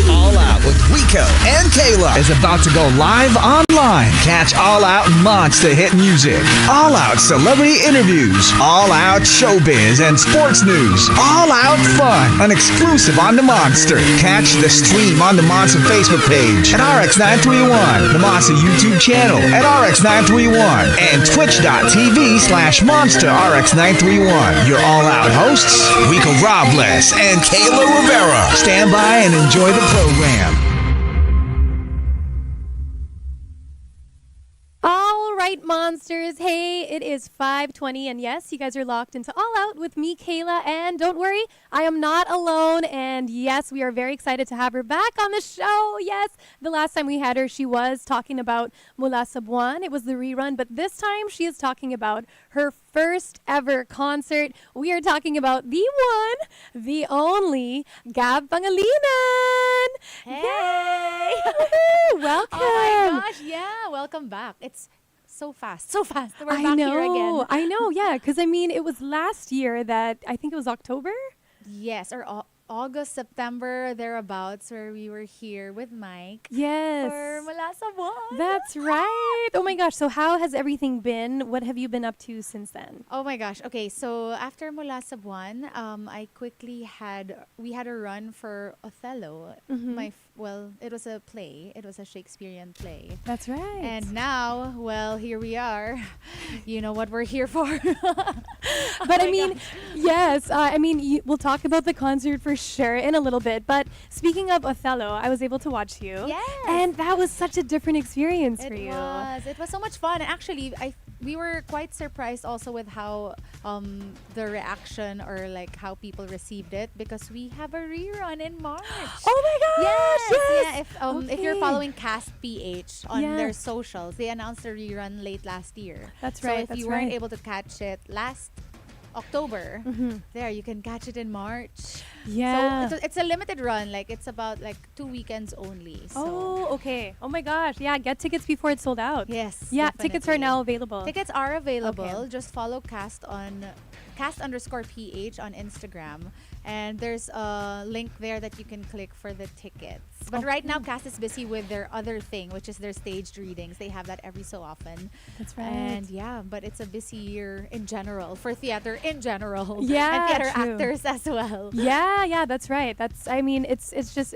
All Out with Rico and Kayla is about to go live online. Catch All Out monster hit music, All Out celebrity interviews, All Out showbiz and sports news, All Out fun, an exclusive on the Monster. Catch the stream on the Monster Facebook page at RX931, the Monster YouTube channel at RX931, and twitch.tv/Monster RX931. Your All Out hosts, Rico Robles and Kayla Rivera. Stand by and enjoy the program. All right, monsters. Hey, it is 5:20, and yes, you guys are locked into All Out with me, Kayla. And don't worry, I am not alone. And yes, we are very excited to have her back on the show. Yes, the last time we had her, she was talking about Mula sa Buwan. It was the rerun, but this time she is talking about her first ever concert. We are talking about the one, the only, Gab Pangilinan. Hey! Yay! Welcome. Oh my gosh, yeah, welcome back. It's so fast. We're back here again. I know, yeah, because I mean, it was last year that I think it was October. Yes, or August, September, thereabouts, where we were here with Mike. Yes. For Mula sa Buwan. That's right. Oh my gosh. So how has everything been? What have you been up to since then? Oh my gosh. Okay, so after Mula sa Buwan, we had a run for Othello. Mhm. It was a play. It was a Shakespearean play. That's right. And now, here we are. You know what we're here for. But I mean, yes, we'll talk about the concert for sure in a little bit. But speaking of Othello, I was able to watch you. Yes. And that was such a different experience for you. It was so much fun. And actually, we were quite surprised also with how the reaction or like how people received it, because we have a rerun in March. Oh my gosh! Yes. Yes. Yeah, if you're Okay. following Cast PH on Yeah. their socials, they announced a rerun late last year. That's so right, if that's you weren't right. able to catch it last October, there you can catch it in March. Yeah. So it's a limited run. Like it's about 2 weekends only. So Oh, okay. Oh my gosh. Yeah, get tickets before it's sold out. yes. Yeah, tickets are definitely. now available. Tickets are available. Okay. Just follow cast_PH on Instagram. And there's a link there that you can click for the tickets. But right now, Cast is busy with their other thing, which is their staged readings. They have that every so often. That's right. And yeah, but it's a busy year in general, for theater in general. Yeah, And theater true. actors as well. Yeah, that's right. It's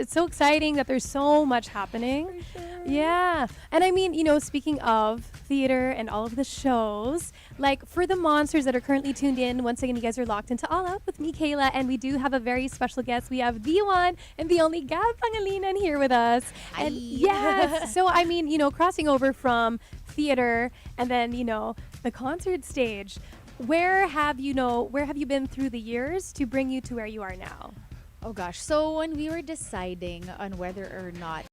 so exciting that there's so much happening. Yeah. And I mean, speaking of theater and all of the shows, like for the monsters that are currently tuned in, once again, you guys are locked into All Out with me, Kayla, and we do have a very special guest. We have the one and the only Gab Pangilinan here with us. And Hi. yes, so I mean, crossing over from theater and then, the concert stage, where have you been through the years to bring you to where you are now? Oh gosh. So when we were deciding on whether or not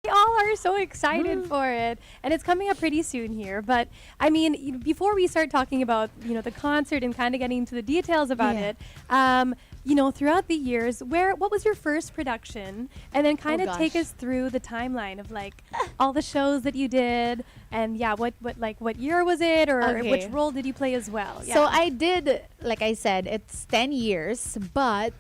We all are so excited for it, and it's coming up pretty soon here. But I mean, before we start talking about the concert and kind of getting into the details about Yeah. it, throughout the years, what was your first production? And then kind of take gosh. us through the timeline of like all the shows that you did, and yeah, what year was it, or which Okay. role did you play as well? Yeah. So I did, like I said, it's 10 years, but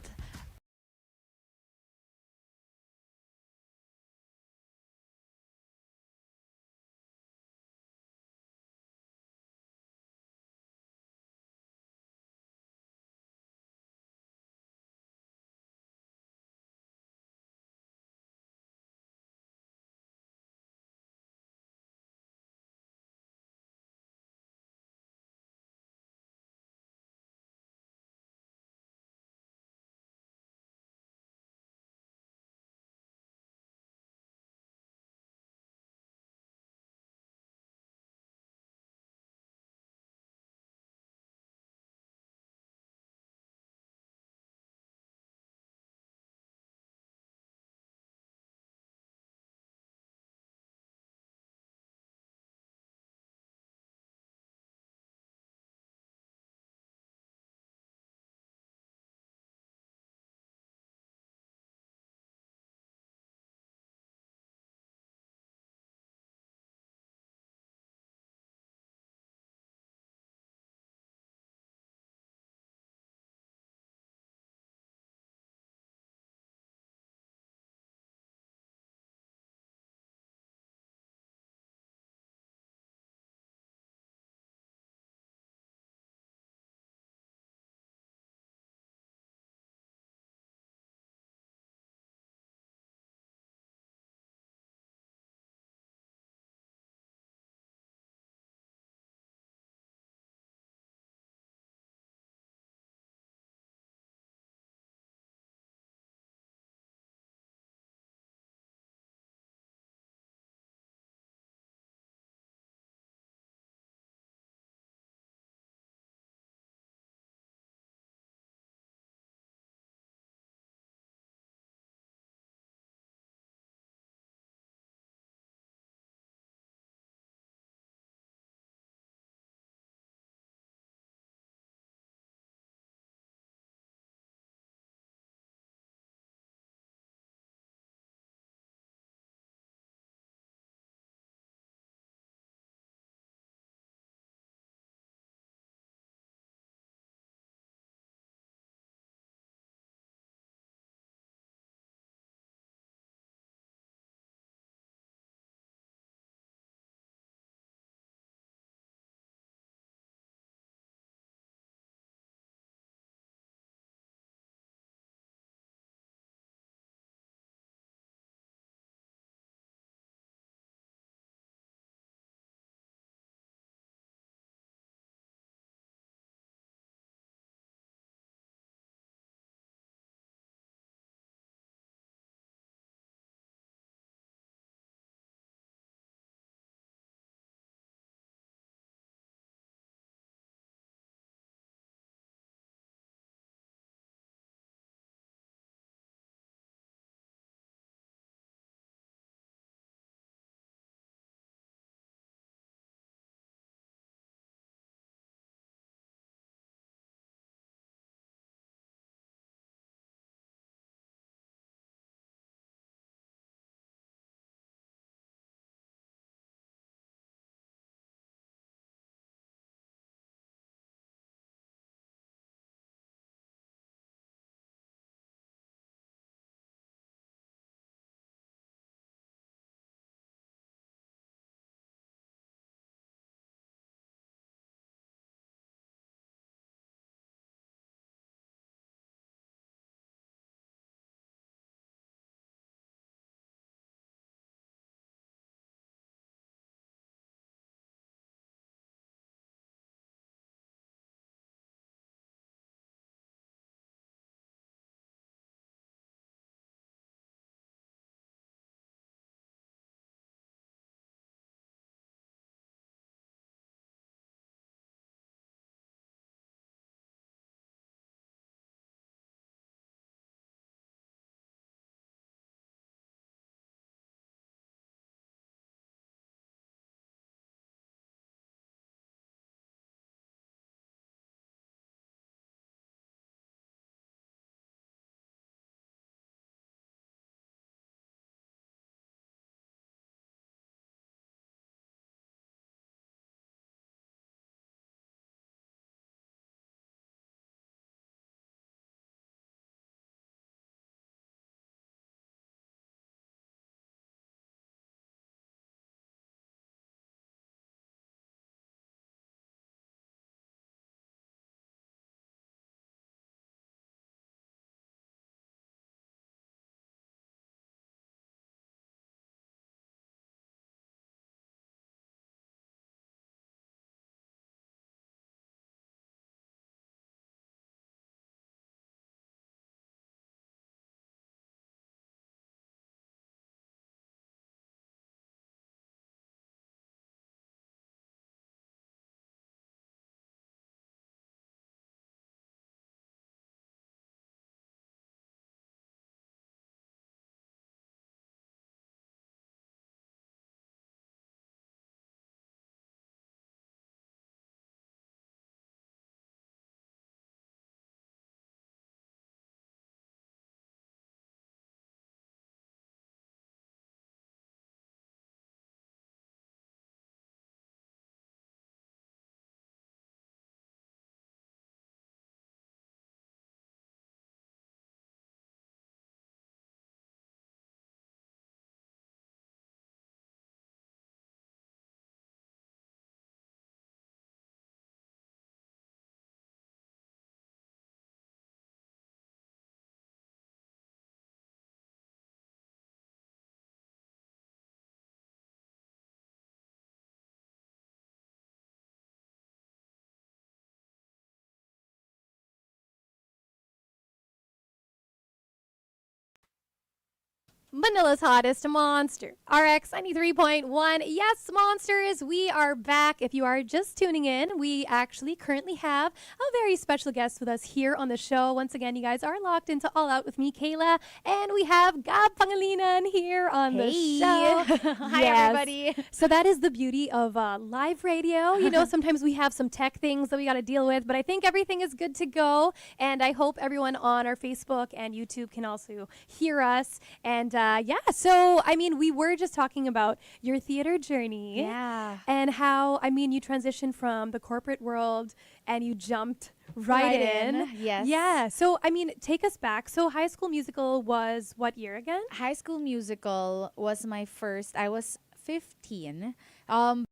Manila's hottest monster, RX93.1. Yes, monsters, we are back. If you are just tuning in, we actually currently have a very special guest with us here on the show. Once again, you guys are locked into All Out with me, Kayla, and we have Gab Pangilinan here on the show. Hi, Yes. everybody. So that is the beauty of live radio. You know, sometimes we have some tech things that we got to deal with, but I think everything is good to go. And I hope everyone on our Facebook and YouTube can also hear us. And yeah, so I mean, we were just talking about your theater journey. Yeah. And how, I mean, you transitioned from the corporate world and you jumped right in. Yes. Yeah. So, I mean, take us back. So, High School Musical was what year again? High School Musical was my first. I was 15. Um,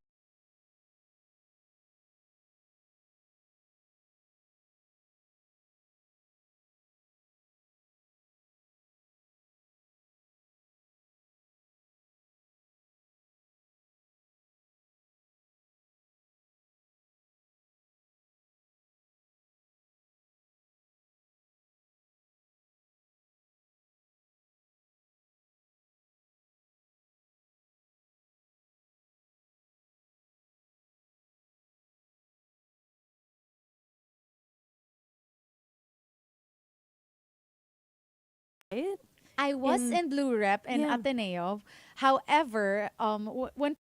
Right? I was In- in Blue Rep in Yeah. Ateneo. However, when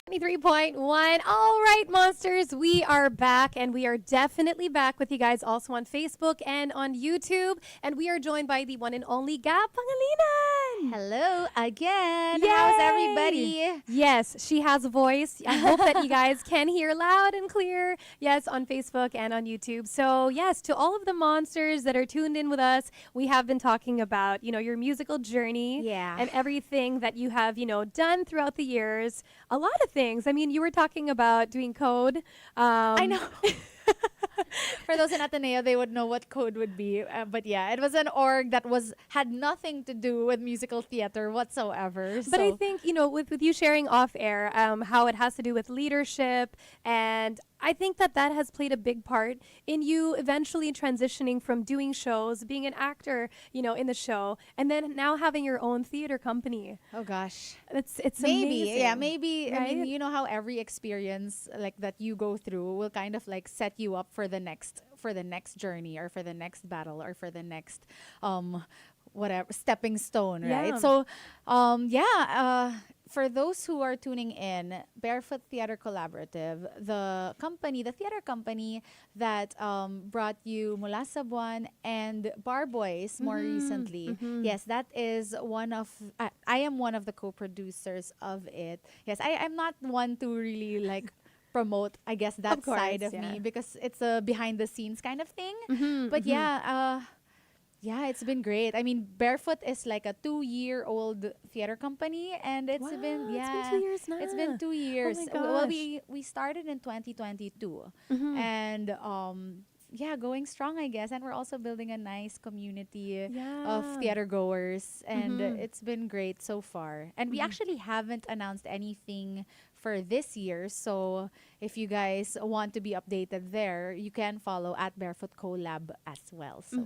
93.1. All right, monsters, we are back, and we are definitely back with you guys also on Facebook and on YouTube. And we are joined by the one and only Gab Pangilinan. Hello again. Yay! How's everybody? Yes, she has a voice. I hope that you guys can hear loud and clear. Yes, on Facebook and on YouTube. So, yes, to all of the monsters that are tuned in with us, we have been talking about, your musical journey. Yeah. And everything that you have, done throughout the years. A lot of things. I mean, you were talking about doing code. I know. For those in Ateneo, they would know what code would be. But yeah, it was an org that had nothing to do with musical theater whatsoever. But I think, with you sharing off air, how it has to do with leadership, and I think that has played a big part in you eventually transitioning from doing shows, being an actor, in the show, and then now having your own theater company. Oh gosh. It's Maybe, amazing. yeah, maybe. Right? I mean, you know how every experience like that you go through will kind of like set you up for the next journey, or for the next battle, or for the next whatever stepping stone, right? Yeah. So for those who are tuning in, Barefoot Theater Collaborative, the theater company that brought you Mula sa Buwan and Bar Boys more recently. Yes, that is I am one of the co-producers of it. Yes, I'm not one to really like promote, I guess, that Of course, side of yeah. me, because it's a behind the scenes kind of thing. But yeah, it's been great. I mean, Barefoot is like a 2-year-old theater company, and it's Wow, been it's been 2 years now. It's been 2 years. Oh my Well, gosh. we started in 2022, and going strong, I guess. And we're also building a nice community of Yeah. theater goers, and it's been great so far. And we actually haven't announced anything for this year, so if you guys want to be updated there, you can follow at Barefoot Collab as well. So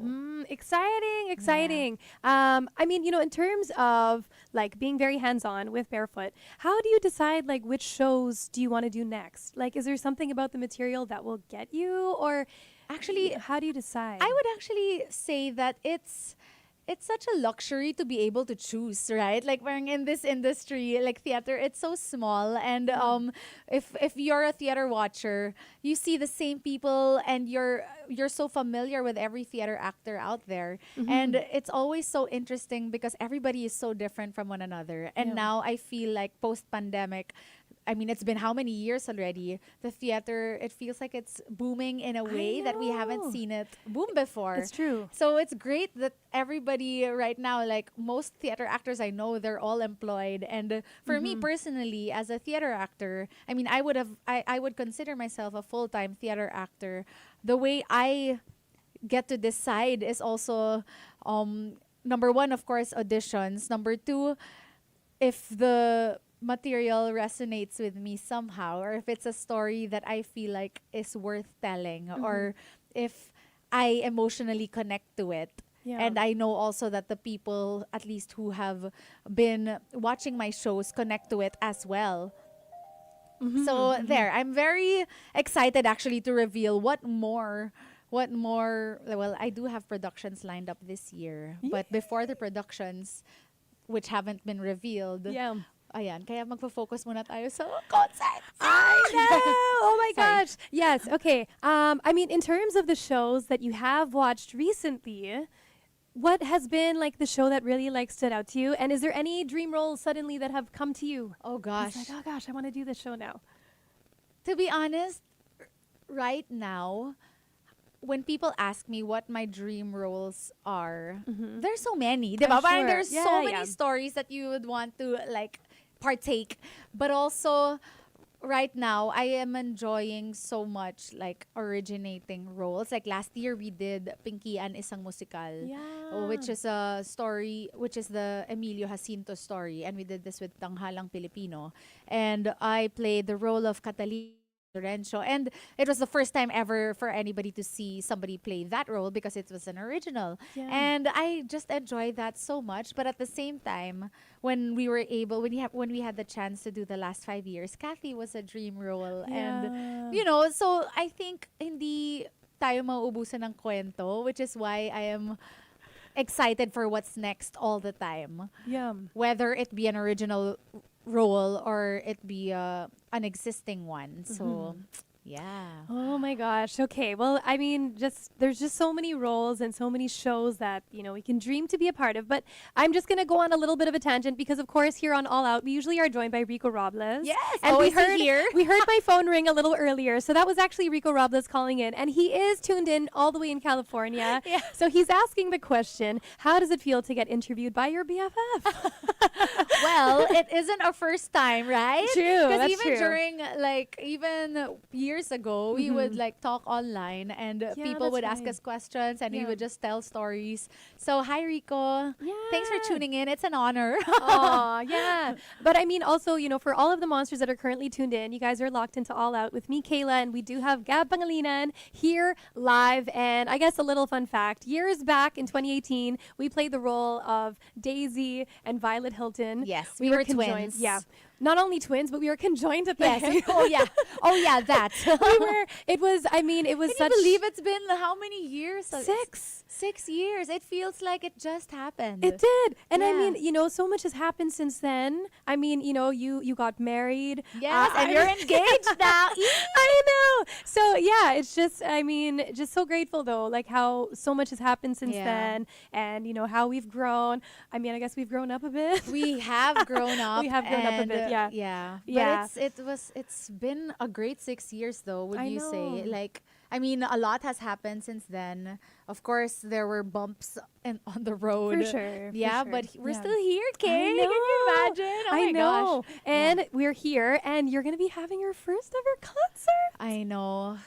Exciting. I mean, in terms of like being very hands-on with Barefoot, how do you decide like which shows do you want to do next? Like, is there something about the material that will get you, or actually, how do you decide? I would actually say that it's such a luxury to be able to choose, right? Like, we're in this industry, like theater, it's so small, and if you're a theater watcher, you see the same people, and you're so familiar with every theater actor out there, and it's always so interesting because everybody is so different from one another. And now I feel like post-pandemic, I mean, it's been how many years already? The theater, it feels like it's booming in a way that we haven't know. seen it boom before. It's true. So it's great that everybody right now, like most theater actors I know, they're all employed. And for me personally, as a theater actor, I mean, I would consider myself a full-time theater actor. The way I get to decide is also, number one, of course, auditions. Number two, if the material resonates with me somehow, or if it's a story that I feel like is worth telling, or if I emotionally connect to it. Yeah. And I know also that the people, at least who have been watching my shows, connect to it as well. So there, I'm very excited actually to reveal what more. Well, I do have productions lined up this year, but before the productions, which haven't been revealed, ayan, kaya magpo-focus muna tayo sa concert. I know. Oh my Sorry. gosh. Yes. Okay. I mean, in terms of the shows that you have watched recently, what has been like the show that really like stood out to you? And is there any dream roles suddenly that have come to you? Oh gosh. It's like, oh gosh, I want to do this show now. To be honest, right now, when people ask me what my dream roles are, there's so many. Diba? I'm Parang sure. there's Yeah, so yeah. many stories that you would want to like partake. But also, right now, I am enjoying so much like originating roles. Like last year, we did Pinkian Isang Musikal, which is a story, which is the Emilio Jacinto story. And we did this with Tanghalang Pilipino. And I played the role of Catalina Lorenzo. And it was the first time ever for anybody to see somebody play that role because it was an original. Yeah. And I just enjoyed that so much. But at the same time, when we had the chance to do the last 5 years, Kathy was a dream role. And, so I think hindi tayo mauubusan ng kwento, which is why I am excited for what's next all the time. Yeah. Whether it be an original role or it be an existing one. So, yeah. Oh my gosh. Okay. Well, I mean, just there's just so many roles and so many shows that, we can dream to be a part of. But I'm just going to go on a little bit of a tangent because, of course, here on All Out, we usually are joined by Rico Robles. Yes. And Oh, is he here? we heard my phone ring a little earlier. So that was actually Rico Robles calling in. And he is tuned in all the way in California. Yeah. So he's asking the question, how does it feel to get interviewed by your BFF? Well, it isn't a first time, right? True, Because that's even true. during even years ago, we would like talk online and people that's would ask right. us questions and we Yeah. would just tell stories. So hi Rico. Thanks for Yeah. tuning in. It's an honor. Aw, yeah. But I mean, also, for all of the monsters that are currently tuned in, you guys are locked into All Out with me, Kayla, and we do have Gab Pangilinan here live. And I guess a little fun fact, years back in 2018, we played the role of Daisy and Violet Hilton. Yes, we were conjoined. twins. Yeah. Not only twins, but we were conjoined at the Yes. hip. Oh yeah. Oh yeah, that. It was Can such. you believe it's been how many years? 6. 6 years. It feels like it just happened. It did. And I Yeah. mean, so much has happened since then. I mean, you got married. Yes, and you're engaged now. I know. So yeah, it's just, I mean, just so grateful though, like how so much has happened since Yeah. then, and how we've grown. I mean, I guess we've grown up a bit. We have grown up. We have grown up a and, bit, yeah. Yeah. Yeah. But it's been a great 6 years though, would I you know. say? Like, I mean, a lot has happened since then. Of course, there were bumps on the road. For sure. Yeah, for sure. but we're Yeah. still here, Kay. I Can you know. imagine? Oh I my know. gosh. And we're here, and you're gonna be having your first ever concert. I know.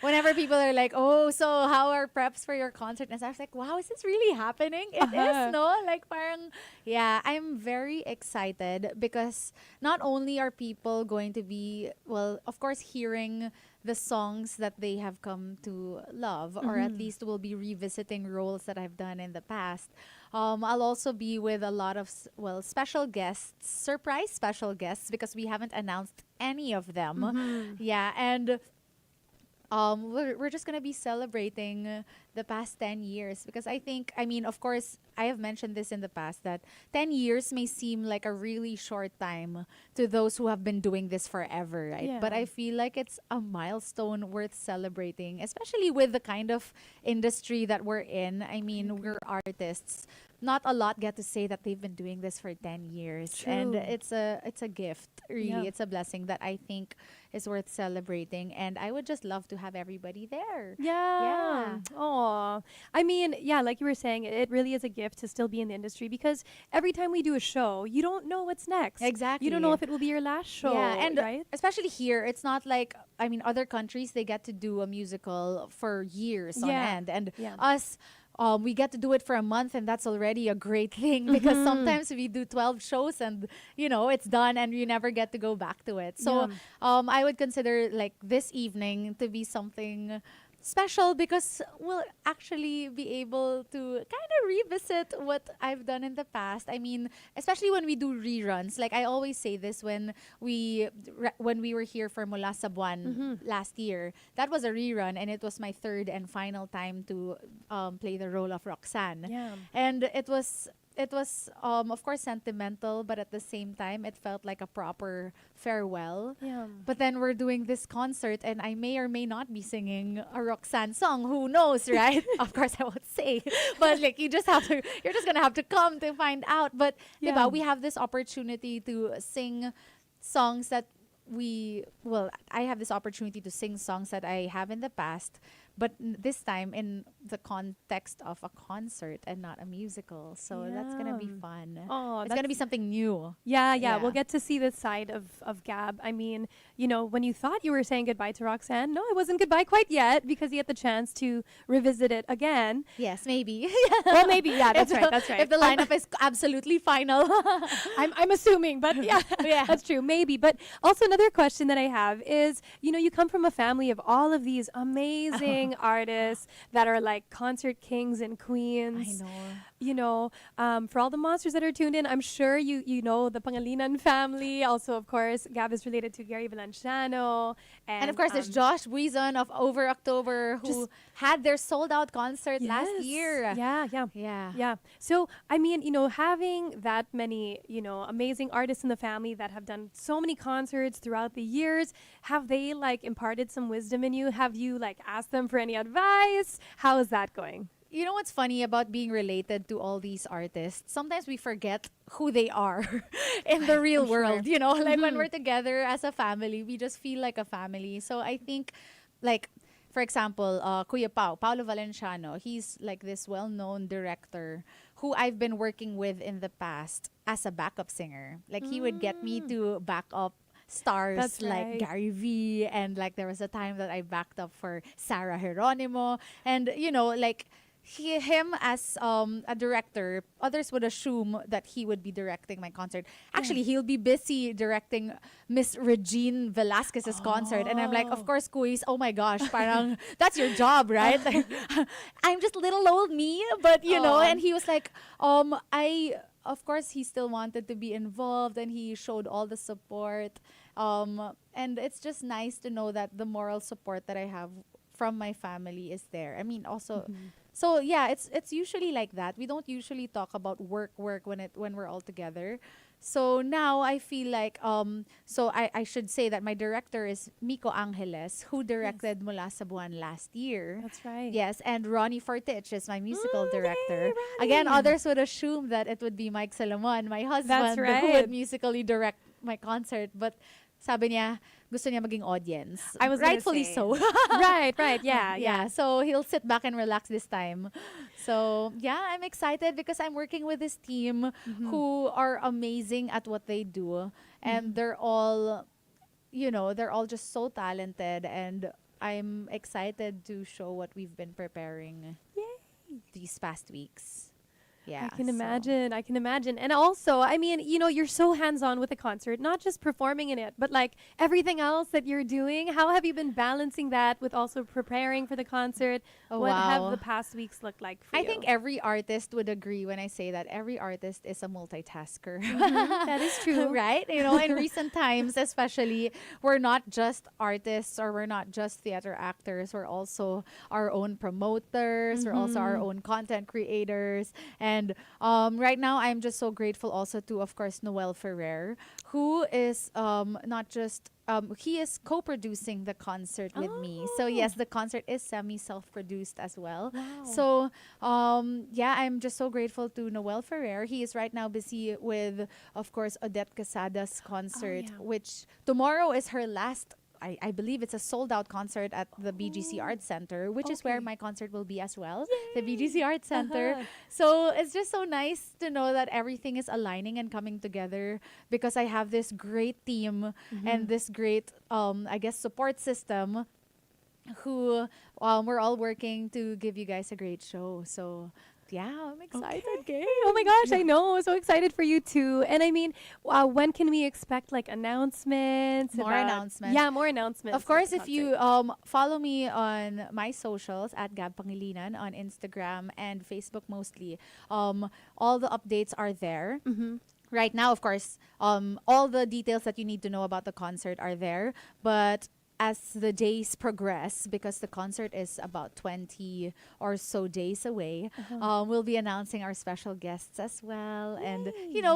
Whenever people are like, "Oh, so how are preps for your concert?" And I was like, "Wow, is this really happening?" It is, no? Like, parang, yeah, I'm very excited because not only are people going to be, well, of course, hearing the songs that they have come to love, or at least will be revisiting roles that I've done in the past. I'll also be with a lot of, special guests, surprise special guests, because we haven't announced any of them. Yeah, and we're just gonna be celebrating the past 10 years because I mean, of course, I have mentioned this in the past that 10 years may seem like a really short time to those who have been doing this forever, right? But Yeah. I feel like it's a milestone worth celebrating, especially with the kind of industry that we're in. I mean, we're artists. Not a lot get to say that they've been doing this for 10 years. And True. it's a gift, really. Yeah. It's a blessing that I think is worth celebrating. And I would just love to have everybody there. Yeah. Oh, I mean, yeah, like you were saying, it really is a gift to still be in the industry because every time we do a show, you don't know what's next. Exactly. You don't know if it will be your last show. Yeah, and right? especially here, it's not like, I mean, other countries, they get to do a musical for years on Yeah. end. And Yeah. us, we get to do it for a month, and that's already a great thing because sometimes we do 12 shows and, it's done and you never get to go back to it. So Yeah. I would consider like this evening to be something special because we'll actually be able to kind of revisit what I've done in the past. I mean, especially when we do reruns. Like I always say this when we were here for Mula sa Buwan last year. That was a rerun and it was my third and final time to play the role of Roxanne. Yeah. And it was of course sentimental, but at the same time it felt like a proper farewell. Yeah. But then we're doing this concert and I may or may not be singing a Roxanne song. Who knows, right? Of course I won't say. But like you're just gonna have to come to find out. But Yeah. diba, we have this opportunity to sing songs that I have this opportunity to sing songs that I have in the past, but this time in the context of a concert and not a musical. So that's gonna be Yeah. fun. Oh, It's gonna be something new. Yeah, Yeah. We'll get to see this side of Gab. I mean, when you thought you were saying goodbye to Roxanne, no, it wasn't goodbye quite yet because you had the chance to revisit it again. Yes, maybe. Well, maybe, yeah, that's If right, the- that's right. If the lineup is absolutely final. I'm assuming, but yeah, Yeah. that's true, maybe. But also another question that I have is, you come from a family of all of these amazing artists that are like concert kings and queens. I know. for all the monsters that are tuned in, I'm sure you know the Pangilinan family. Also, of course, Gab is related to Gary Valenciano. And of course, there's Josh Buizon of Over October who had their sold out concert last year. Yeah. So, I mean, having that many, amazing artists in the family that have done so many concerts throughout the years, have they like imparted some wisdom in you? Have you like asked them for any advice? How is that going? You know what's funny about being related to all these artists? Sometimes we forget who they are in the real world. Like when we're together as a family, we just feel like a family. So I think, like, for example, Kuya Paolo Valenciano, he's like this well-known director who I've been working with in the past as a backup singer. Like he would get me to back up stars like Gary V, and like there was a time that I backed up for Sarah Geronimo, and like him as a director, others would assume that he would be directing my concert. Actually, he'll be busy directing Miss Regine Velasquez's concert, and I'm like, of course, Kuis, oh my gosh, parang that's your job, right? Like, I'm just little old me, but and he was like, of course, he still wanted to be involved, and he showed all the support. And it's just nice to know that the moral support that I have from my family is there. I mean, also, so yeah, it's usually like that. We don't usually talk about work when we're all together. So now I feel like so I should say that my director is Miko Angeles, who directed Mula sa Buwan last year. That's right. Yes, and Ronnie Fortich is my musical director. Yay, Ronnie. Again, others would assume that it would be Mike Salomon, my husband, That's right. who would musically direct my concert. But sabi niya, gusto niya maging audience. I was rightfully say. so. right. Yeah. Yeah. So he'll sit back and relax this time. So yeah, I'm excited because I'm working with this team who are amazing at what they do, and they're all, they're all just so talented, and I'm excited to show what we've been preparing these past weeks. Yeah, I can imagine. And also, I mean, you're so hands-on with the concert, not just performing in it, but like everything else that you're doing. How have you been balancing that with also preparing for the concert? What have the past weeks looked like for you? I think every artist would agree when I say that every artist is a multitasker. That is true. Right? In recent times, especially, we're not just artists, or we're not just theater actors. We're also our own promoters. We're also our own content creators. And right now, I'm just so grateful also to, of course, Noel Ferrer, who is not just, he is co-producing the concert with me. So yes, the concert is semi-self-produced as well. Wow. So yeah, I'm just so grateful to Noel Ferrer. He is right now busy with, of course, Odette Quesada's concert, which tomorrow is her last, I believe it's a sold-out concert at the BGC Arts Center, which is where my concert will be as well, the BGC Arts Center. So it's just so nice to know that everything is aligning and coming together, because I have this great team and this great, I guess, support system who we're all working to give you guys a great show. So yeah, I'm excited. Okay. Oh my gosh, I know. I'm so excited for you too. And I mean, when can we expect like announcements? More announcements. Yeah, more announcements. Of course, if you follow me on my socials at Gab Pangilinan on Instagram and Facebook mostly, all the updates are there. Right now, of course, all the details that you need to know about the concert are there. But as the days progress, because the concert is about 20 or so days away, we'll be announcing our special guests as well. Yay. And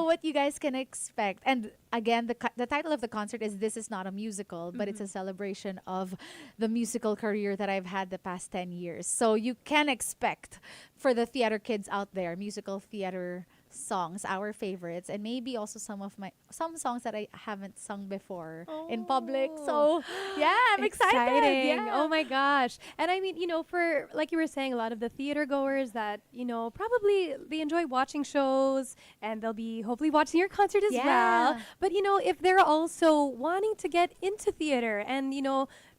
what you guys can expect. And again, the title of the concert is This Is Not a Musical, but it's a celebration of the musical career that I've had the past 10 years. So you can expect, for the theater kids out there, musical theater songs, our favorites, and maybe also some songs that I haven't sung before in public. So yeah, I'm excited. Yeah. Oh my gosh. And I mean, for like you were saying, a lot of the theater goers that, probably they enjoy watching shows, and they'll be hopefully watching your concert as well. But if they're also wanting to get into theater and,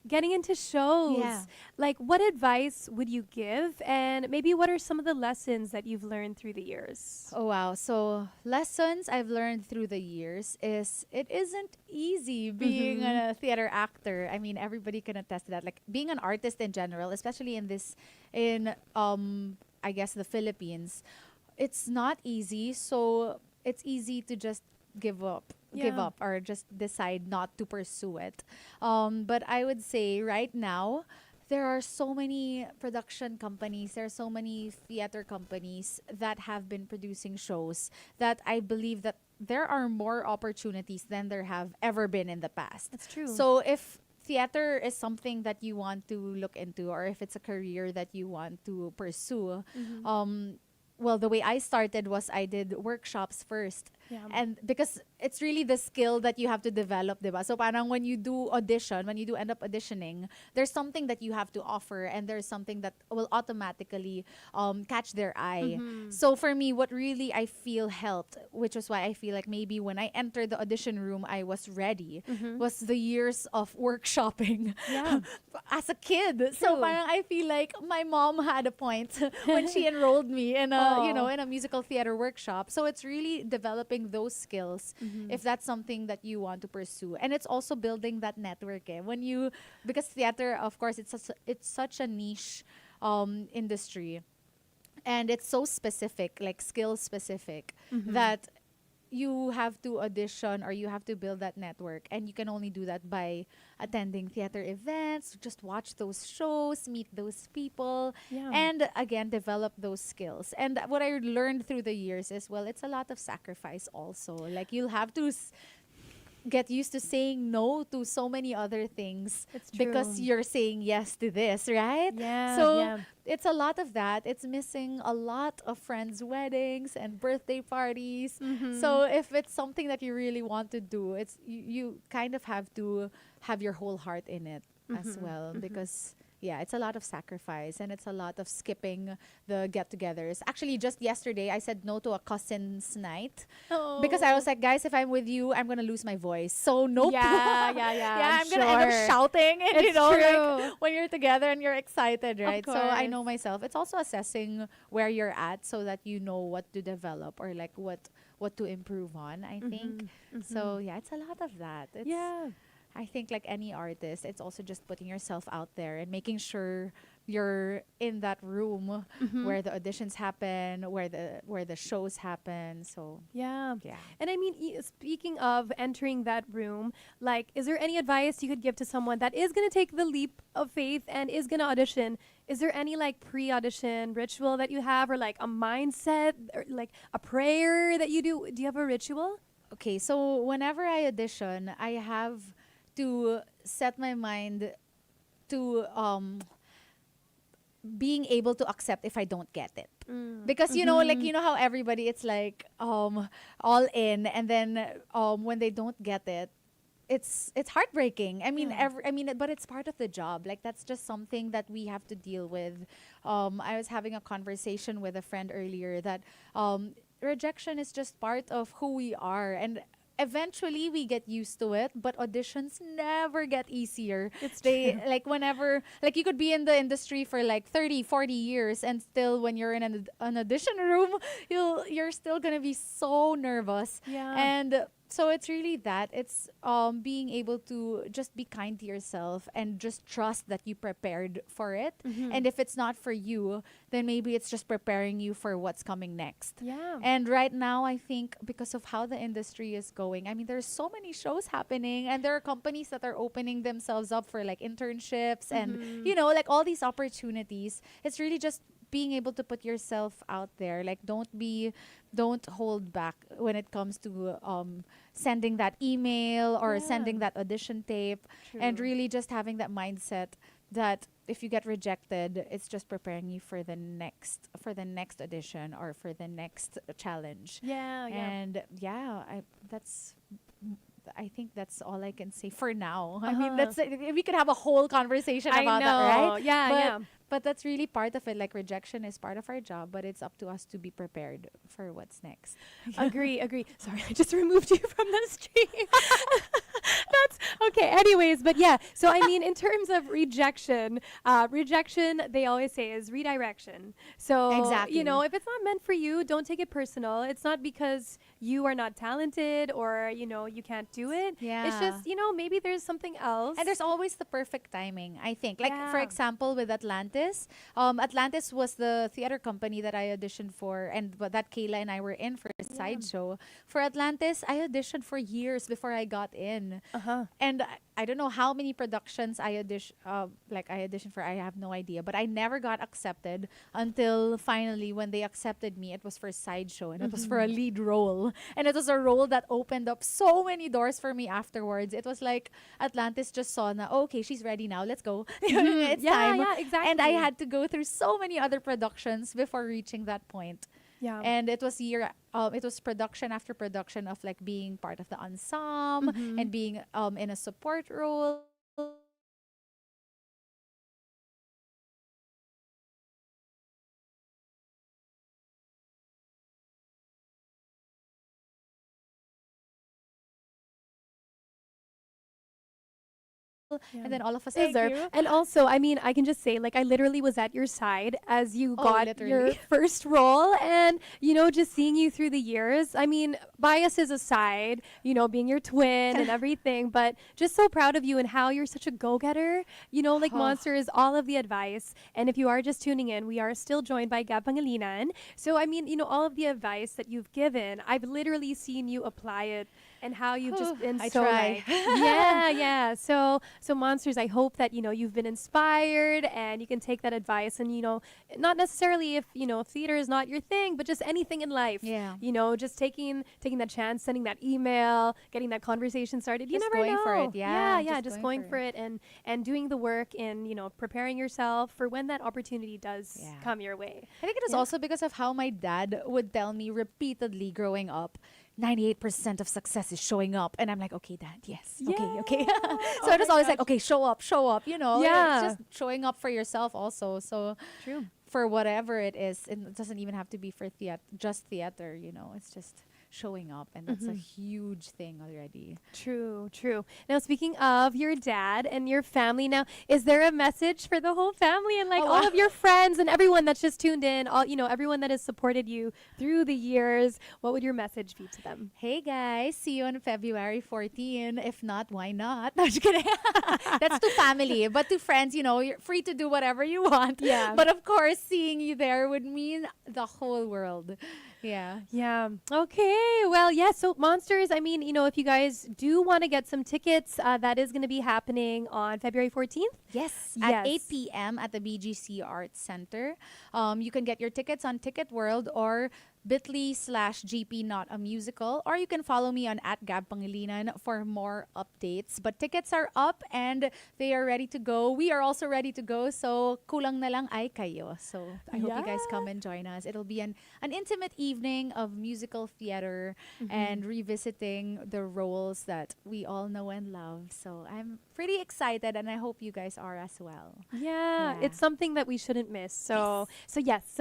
getting into shows, like what advice would you give, and maybe what are some of the lessons that you've learned through the years? Oh wow. So lessons I've learned through the years is it isn't easy being a theater actor. I mean, everybody can attest to that. Like being an artist in general, especially in I guess the Philippines, it's not easy. So it's easy to just give Yeah. up, or just decide not to pursue it. But I would say right now, there are so many production companies, there are so many theater companies that have been producing shows, that I believe that there are more opportunities than there have ever been in the past. That's true. So if theater is something that you want to look into, or if it's a career that you want to pursue, Mhm. well, the way I started was I did workshops first. Yeah. And because it's really the skill that you have to develop, diba? So parang when you do audition, when you do end up auditioning, there's something that you have to offer, and there's something that will automatically catch their eye. Mhm. So for me, what really I feel helped, which was why I feel like maybe when I entered the audition room, I was ready, Mhm. was the years of workshopping Yeah. as a kid. So True. parang I feel like my mom had a point when she enrolled me in a, Aw. in a musical theater workshop. So it's really developing those skills, Mhm. if that's something that you want to pursue. And it's also building that network, eh. When you, because theater, of course, it's such a niche industry, and it's so specific, like skill specific, Mhm. that you have to audition, or you have to build that network, and you can only do that by attending theater events, just watch those shows, meet those people, Yeah. and again develop those skills. And what I learned through the years is, well, it's a lot of sacrifice also. Like you'll have to get used to saying no to so many other things, It's because true. you're saying yes to this, right? Yeah. So Yeah. it's a lot of that. It's missing a lot of friends' weddings and birthday parties. Mhm. So if it's something that you really want to do, it's you kind of have to have your whole heart in it as Mhm. well, Mhm. because yeah, it's a lot of sacrifice, and it's a lot of skipping the get-togethers. Actually, just yesterday I said no to a cousin's night, because I was like, guys, if I'm with you, I'm gonna lose my voice. So nope. Yeah, yeah, Yeah, I'm gonna end sure. up shouting, and It's like true. when you're together and you're excited, right? So I course. know myself. It's also assessing where you're at, so that you know what to develop, or like what to improve on, I think. Mhm. So yeah, it's a lot of that. It's, Yeah. I think like any artist, it's also just putting yourself out there and making sure you're in that room Mhm. where the auditions happen, where the shows happen. So Yeah. yeah. And I mean, speaking of entering that room, like, is there any advice you could give to someone that is going to take the leap of faith and is going to audition? Is there any like pre-audition ritual that you have, or like a mindset, or like a prayer that you do? Do you have a ritual? Okay, so whenever I audition, I have to set my mind to being able to accept if I don't get it. Because like how everybody, it's like all in, and then when they don't get it, it's heartbreaking. I mean, Yeah. but it's part of the job. Like that's just something that we have to deal with. I was having a conversation with a friend earlier that rejection is just part of who we are, and eventually we get used to it, but auditions never get easier. It's They true. like whenever, like you could be in the industry for like 30, 40 years, and still when you're in an audition room, you're still going to be so nervous. Yeah. And so it's really that, it's being able to just be kind to yourself and just trust that you prepared for it. Mhm. And if it's not for you, then maybe it's just preparing you for what's coming next. Yeah. And right now, I think because of how the industry is going, I mean, there's so many shows happening, and there are companies that are opening themselves up for like internships and, Mhm. like all these opportunities. It's really just being able to put yourself out there. Like, don't hold back when it comes to sending that email or Yeah. sending that audition tape, and True. really just having that mindset that if you get rejected, it's just preparing you for the next audition or for the next challenge. Yeah. Yeah. And yeah, I think that's all I can say for now. I mean, Uh-huh. we could have a whole conversation I about know. that, right? Yeah. But, Yeah. but that's really part of it. Like rejection is part of our job, but it's up to us to be prepared for what's next. Agree, agree. Sorry, I just removed you from the stream. That's okay. Anyways, but yeah. So I mean, in terms of rejection, they always say is redirection. So Exactly. if it's not meant for you, don't take it personal. It's not because you are not talented or, you can't do it. Yeah. It's just, maybe there's something else. And there's always the perfect timing, I think. Like, for Yeah. example, with Atlantis, Atlantis was the theater company that I auditioned for, and that Kayla and I were in for a sideshow. For Atlantis, I auditioned for years before I got in. Uh-huh. And I don't know how many productions I auditioned for. I have no idea. But I never got accepted until finally when they accepted me, it was for a sideshow and it was for a lead role. And it was a role that opened up so many doors for me afterwards. It was like Atlantis just saw na, okay, she's ready now. Let's go. It's time. Yeah, exactly. And I had to go through so many other productions before reaching that point. Yeah. And it was production after production of like being part of the ensemble and being in a support role. And then all of a Is there? sudden, And also, I can just say, like, I literally was at your side as you Oh, got your literally. first role, and just seeing you through the years. Biases aside, being your twin and everything, but just so proud of you and how you're such a go-getter. Like Oh. Monster is all of the advice, and if you are just tuning in, we are still joined by Gab Pangilinan. So all of the advice that you've given, I've literally seen you apply it. And how you've just been I so try. like, yeah. So Monsters, I hope that you've been inspired and you can take that advice and not necessarily if theater is not your thing, but just anything in life. Yeah. Just taking that chance, sending that email, getting that conversation started. You Just never going know. for it, yeah, yeah, just just going going for for it and doing the work and preparing yourself for when that opportunity does Yeah. come your way. I think it was also because of how my dad would tell me repeatedly growing up, 98% of success is showing up. And I'm like, okay, dad, yes. Okay. So it was always like, okay, show up. Yeah. It's just showing up for yourself also. So True. for whatever it is, it doesn't even have to be for just theater, it's just showing up. And that's a huge thing already. True. Now, speaking of your dad and your family, now, is there a message for the whole family and Oh, all wow. of your friends and everyone that's just tuned in, everyone that has supported you through the years? What would your message be to them? Hey guys, see you on February 14. If not, why not? No, just kidding. That's to family. But to friends, you're free to do whatever you want. Yeah. But of course, seeing you there would mean the whole world. Yeah. Yeah. Okay. Well, yeah. So, Monsters, if you guys do want to get some tickets, that is going to be happening on February 14th. Yes, Yes. at 8 p.m. at the BGC Arts Center. You can get your tickets on Ticket World or bit.ly/GP Not a Musical, or you can follow me on @Gab Pangilinan for more updates. But tickets are up and they are ready to go. We are also ready to go. So kulang na lang ay kayo. So I hope you guys Yeah. come and join us. It'll be an intimate evening of musical theater and revisiting the roles that we all know and love. So I'm pretty excited and I hope you guys are as well. Yeah, Yeah. it's something that we shouldn't miss. So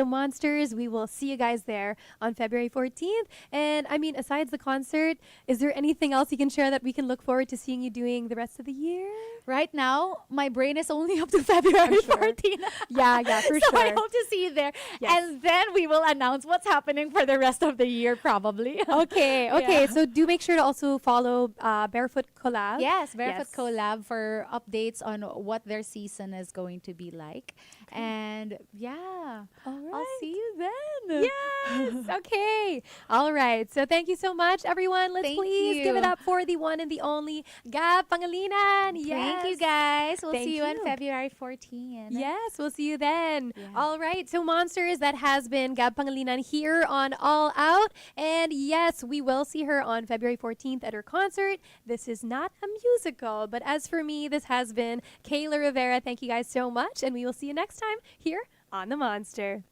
Monsters, we will see you guys there on February 14th. And aside the concert, is there anything else you can share that we can look forward to seeing you doing the rest of the year? Right now, my brain is only up to February sure. 14. Yeah, for So I sure. hope to see you there. Yes. And then we will announce what's happening for the rest of the year, probably. Okay. Yeah. So do make sure to also follow Barefoot Collab. Yes, Barefoot Yes. Collab for updates on what their season is going to be like. And yeah, All right. I'll see you then. Yes. Okay. All right. So thank you so much, everyone. Let's Thank please give it you. up for the one and the only Gab Pangilinan. Yes. Thank you guys. We'll Thank see you on you. February 14. Yes, we'll see you then. Yeah. All right, so Monsters, that has been Gab Pangilinan here on All Out. And yes, we will see her on February 14th at her concert. This is not a musical, but as for me, this has been Kayla Rivera. Thank you guys so much, and we will see you next time here on The Monster.